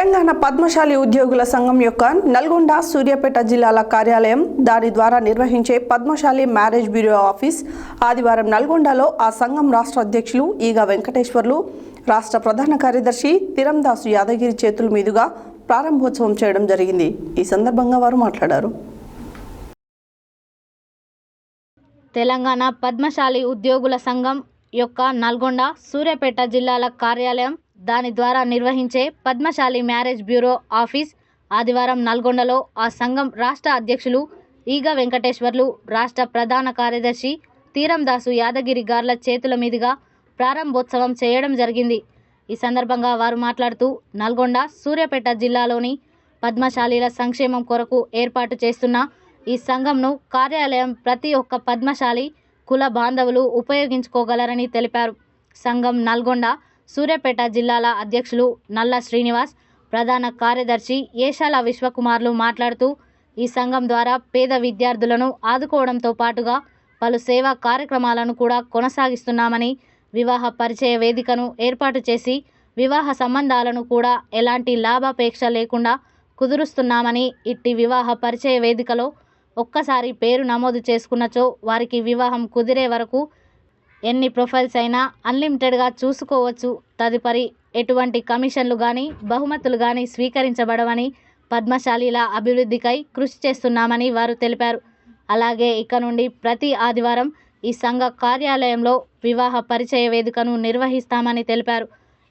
తెలంగాణ పద్మశాలి ఉద్యోగుల సంఘం యొక్క నల్గొండ సూర్యాపేట జిల్లాల కార్యాలయం దాని ద్వారా నిర్వహించే పద్మశాలి మ్యారేజ్ బ్యూరో ఆఫీస్ ఆదివారం నల్గొండలో ఆ సంఘం రాష్ట్ర అధ్యక్షులు ఈగ వెంకటేశ్వర్లు, రాష్ట్ర ప్రధాన కార్యదర్శి తిరందాసు యాదగిరి చేతుల మీదుగా ప్రారంభోత్సవం చేయడం జరిగింది. ఈ సందర్భంగా వారు మాట్లాడారు. తెలంగాణ పద్మశాలి ఉద్యోగుల సంఘం యొక్క నల్గొండ సూర్యాపేట జిల్లాల కార్యాలయం దాని ద్వారా నిర్వహించే పద్మశాలి మ్యారేజ్ బ్యూరో ఆఫీస్ ఆదివారం నల్గొండలో ఆ సంఘం రాష్ట్ర అధ్యక్షులు ఈగ వెంకటేశ్వర్లు, రాష్ట్ర ప్రధాన కార్యదర్శి తిరందాసు యాదగిరి గార్ల చేతుల మీదుగా ప్రారంభోత్సవం చేయడం జరిగింది. ఈ సందర్భంగా వారు మాట్లాడుతూ నల్గొండ సూర్యాపేట జిల్లాలోని పద్మశాలీల సంక్షేమం కొరకు ఏర్పాటు చేస్తున్న ఈ సంఘంను కార్యాలయం ప్రతి ఒక్క పద్మశాలి కుల బాంధవులు ఉపయోగించుకోగలరని తెలిపారు. సంఘం నల్గొండ సూర్యాపేట జిల్లాల అధ్యక్షులు నల్ల శ్రీనివాస్, ప్రధాన కార్యదర్శి ఏషాల విశ్వకుమార్లు మాట్లాడుతూ ఈ సంఘం ద్వారా పేద విద్యార్థులను ఆదుకోవడంతో పాటుగా పలు సేవా కార్యక్రమాలను కూడా కొనసాగిస్తున్నామని, వివాహ పరిచయ వేదికను ఏర్పాటు చేసి వివాహ సంబంధాలను కూడా ఎలాంటి లాభాపేక్ష లేకుండా కుదురుస్తున్నామని, ఇట్టి వివాహ పరిచయ వేదికలో ఒక్కసారి పేరు నమోదు చేసుకున్నచో వారికి వివాహం కుదిరే వరకు ఎన్ని ప్రొఫైల్స్ అయినా అన్లిమిటెడ్గా చూసుకోవచ్చు. తదుపరి ఎటువంటి కమిషన్లు కానీ బహుమతులు కానీ స్వీకరించబడవని, పద్మశాలీల అభివృద్ధికై కృషి చేస్తున్నామని వారు తెలిపారు. అలాగే ఇక నుండి ప్రతి ఆదివారం ఈ సంఘ కార్యాలయంలో వివాహ పరిచయ వేదికను నిర్వహిస్తామని తెలిపారు.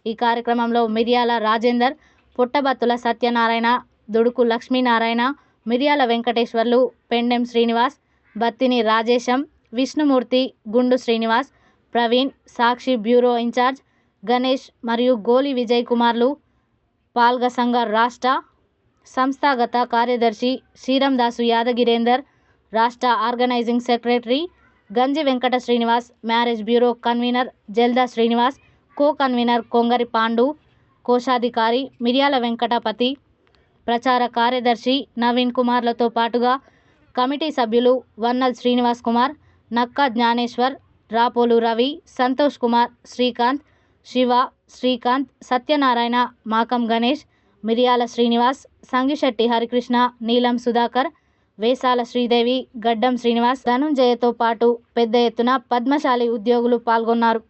ఈ కార్యక్రమంలో మిర్యాల రాజేందర్, పుట్టబత్తుల సత్యనారాయణ, దుడుకు లక్ష్మీనారాయణ, మిర్యాల వెంకటేశ్వర్లు, పెండెం శ్రీనివాస్, బత్తిని రాజేశం, విష్ణుమూర్తి, గుండు శ్రీనివాస్, ప్రవీణ్, సాక్షి బ్యూరో ఇన్ఛార్జ్ గణేష్ మరియు గోలి విజయ్ కుమార్లు, పాల్గ సంఘ రాష్ట్ర సంస్థాగత కార్యదర్శి శ్రీరందాసు యాదగిరేందర్, రాష్ట్ర organising secretary Ganji Venkata Srinivas, marriage bureau convener Jalda Srinivas, co convener Kongari Pandu, కోశాధికారి మిర్యాల వెంకటపతి, ప్రచార కార్యదర్శి నవీన్ కుమార్లతో పాటుగా కమిటీ సభ్యులు వన్నల్ శ్రీనివాస్ కుమార్, నక్కా జ్ఞానేశ్వర్, రాపోలు రవి, సంతోష్ కుమార్, శ్రీకాంత్, శివ, శ్రీకాంత్, సత్యనారాయణ, మాకం గణేష్, మిర్యాల శ్రీనివాస్, సంగిశెట్టి హరికృష్ణ, నీలం సుధాకర్, వేసాల శ్రీదేవి, గడ్డం శ్రీనివాస్, ధనుంజయతో పాటు పెద్ద ఎత్తున పద్మశాలి ఉద్యోగులు పాల్గొన్నారు.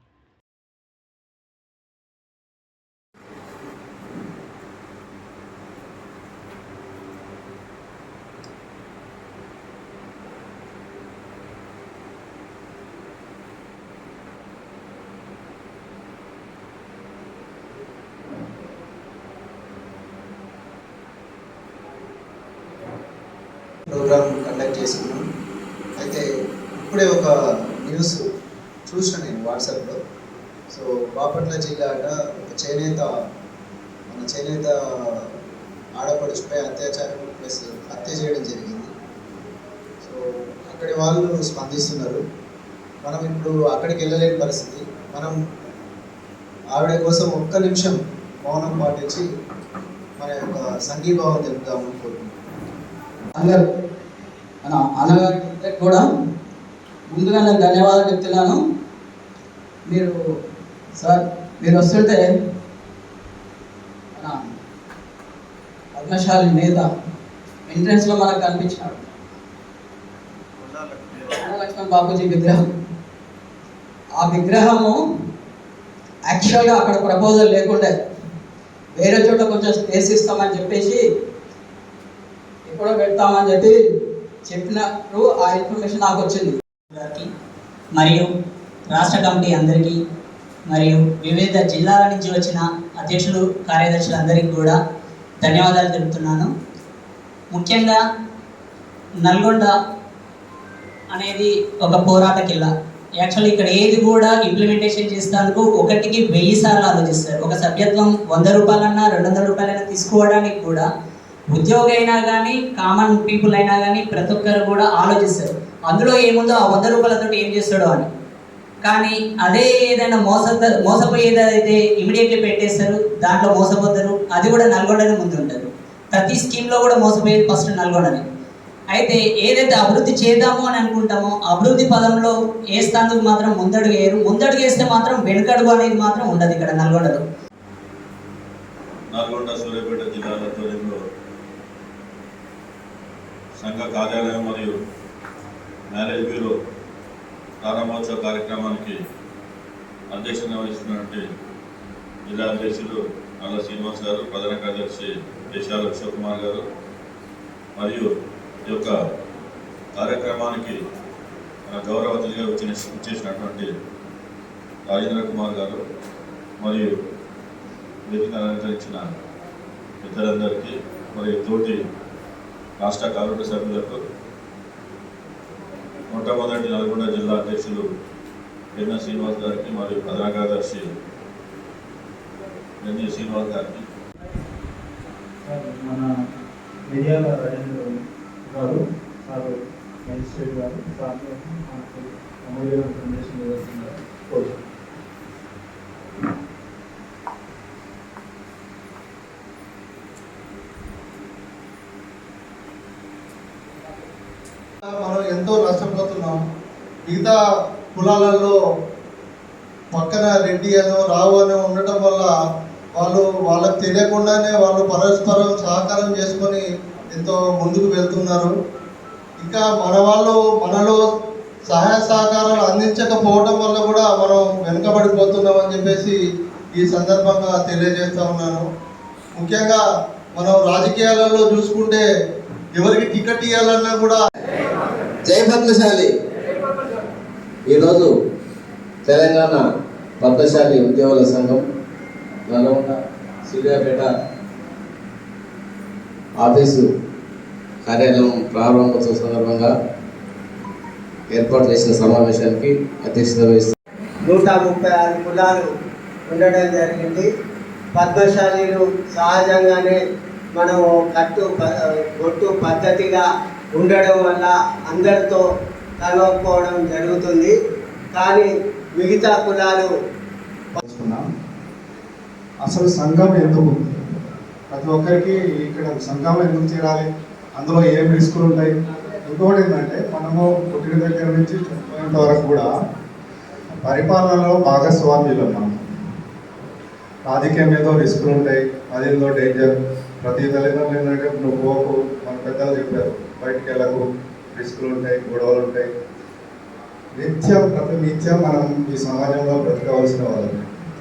ప్రోగ్రామ్ కండక్ట్ చేసుకున్నాం. అయితే ఇప్పుడే ఒక న్యూస్ చూసాను నేను వాట్సాప్లో. సో బాపట్ల జిల్లాట ఒక చేనేత ఆడపడుచుపై అత్యాచారం ప్లస్ హత్య చేయడం జరిగింది. సో అక్కడి వాళ్ళు స్పందిస్తున్నారు. మనం ఇప్పుడు అక్కడికి వెళ్ళలేని పరిస్థితి. మనం ఆవిడ కోసం ఒక్క నిమిషం మౌనం పాటించి మన యొక్క సంఘీభావం తెలుపుదామని అనుకుంటున్నాం. అందరూ మన అన్నగారికి కూడా ముందుగా నేను ధన్యవాదాలు చెప్తున్నాను. మీరు వస్తుంటే మన పద్మశాలి నేత ఎంట్రెన్స్లో మనకు కనిపించినాడు లక్ష్మణ్ బాపూజీ విగ్రహం. ఆ విగ్రహము యాక్చువల్గా అక్కడ ప్రపోజల్ లేకుండే వేరే చోట కొంచెం స్పేస్ ఇస్తామని చెప్పేసి కూడా పెడతామని చెప్పి చెప్పినప్పుడు ఆ ఇన్ఫర్మేషన్ నాకు వచ్చింది. మరియు రాష్ట్ర కమిటీ అందరికీ మరియు వివిధ జిల్లాల నుంచి వచ్చిన అధ్యక్షులు కార్యదర్శులందరికీ కూడా ధన్యవాదాలు తెలుపుతున్నాను. ముఖ్యంగా నల్గొండ అనేది ఒక పోరాట కిల్లా. యాక్చువల్లీ ఇక్కడ ఏది కూడా ఇంప్లిమెంటేషన్ చేసేందుకు 1కి 1000 సార్లు ఆలోచిస్తారు. ఒక సభ్యత్వం 100 రూపాయలన్నా 200 రూపాయలైనా తీసుకోవడానికి కూడా ఉద్యోగి అయినా కానీ కామన్ పీపుల్ అయినా కానీ ప్రతి ఒక్కరు కూడా ఆలోచిస్తారు అందులో ఏముందో ఆ 100 రూపాయలతో ఏం చేస్తాడో అని. కానీ అదే ఏదైనా మోసపోయేదైతే ఇమీడియట్లీ పెట్టేస్తారు, దాంట్లో మోసపోతారు. అది కూడా నల్గొండనే ముందు ఉంటారు. ప్రతి స్కీమ్లో కూడా మోసపోయేది ఫస్ట్ నల్గొండనే. అయితే ఏదైతే అభివృద్ధి చేద్దాము అని అనుకుంటామో అభివృద్ధి పదంలో వేస్తేందుకు మాత్రం ముందడుగు వేస్తే మాత్రం వెనుకడుగు అనేది మాత్రం ఉండదు ఇక్కడ నల్గొండలో. నల్గొండ సూర్యాపేట జిల్లాల ఆధ్వర్యంలో సంఘ కార్యాలయం మరియు మ్యారేజ్ బ్యూరో ప్రారంభోత్సవ కార్యక్రమానికి అధ్యక్షత వహిస్తున్నటువంటి జిల్లా అధ్యక్షులు నల్ల శ్రీనివాస్ గారు, ప్రధాన కార్యదర్శి దేశాల అశోక్ కుమార్ గారు మరియు ఈ యొక్క కార్యక్రమానికి గౌరవ అతిథిగా వచ్చేసినటువంటి రాజేంద్ర కుమార్ గారు మరియు వేదిక అలంకరించిన పెద్దలందరికీ మరియు తోటి రాష్ట్ర కార్యవర్గ సభ్యులకు, మొట్టమొదటి నల్గొండ జిల్లా అధ్యక్షులు ఎన్న శ్రీనివాస్ గారికి మరియు ప్రధాన కార్యదర్శి ఎన్ శ్రీనివాస్ గారికి, మన మిర్యాల రాజేంద్ర గారు, సార్ మెజిస్ట్రేట్ గారు, సార్ మనకు అమూల్యమైన సందేశం ఇవ్వాల్సిందిగా కోరుతున్నాను. మనం ఎంతో నష్టపోతున్నాం. మిగతా కులాలలో పక్కన రెడ్డి అనో రావు అనో ఉండటం వల్ల వాళ్ళకు తెలియకుండానే వాళ్ళు పరస్పరం సహకారం చేసుకొని ఎంతో ముందుకు వెళ్తున్నారు. ఇంకా మనలో సహాయ సహకారాలు అందించకపోవడం వల్ల కూడా మనం వెనుకబడిపోతున్నామని చెప్పేసి ఈ సందర్భంగా తెలియజేస్తా ఉన్నాను. ముఖ్యంగా మనం రాజకీయాలలో చూసుకుంటే ఎవరికి టికెట్ ఇవ్వాలన్నా కూడా జై పద్మశాలి. ఈరోజు తెలంగాణ పద్మశాలి ఉద్యోగుల సంఘం నల్గొండ సూర్యాపేట ఆఫీసు కార్యాలయం ప్రారంభోత్సవ సందర్భంగా ఏర్పాటు చేసిన సమావేశానికి అధ్యక్షత వహిస్తారు. 136 కులాలు ఉండడం జరిగింది. పద్మశాలీలు సహజంగానే మనం గొట్టు పద్ధతిగా ఉండడం వల్ల అందరితో కలవకపోవడం జరుగుతుంది. కానీ మిగతా కులాలు అసలు సంఘం ఎందుకు, ప్రతి ఒక్కరికి ఇక్కడ సంఘం ఎందుకు చేరాలి, అందులో ఏం రిస్కులు ఉంటాయి. ఇంకొకటి ఏంటంటే మనము పుట్టిన దగ్గర నుంచి చనిపోయేంత వరకు కూడా పరిపాలనలో భాగస్వామ్యులు. మనం రాజకీయం ఏదో రిస్కులు ఉంటాయి, అదేందో డేంజర్. ప్రతి తల్లిదండ్రులు ఏంటంటే నువ్వు పోకు, మన పెద్దలు చెప్పారు, బయటికి వెళ్ళకు, రిస్కులు ఉంటాయి, గొడవలు ఉంటాయి. ప్రతి నిత్యం మనం ఈ సమాజంలో బ్రతకవలసిన వాళ్ళని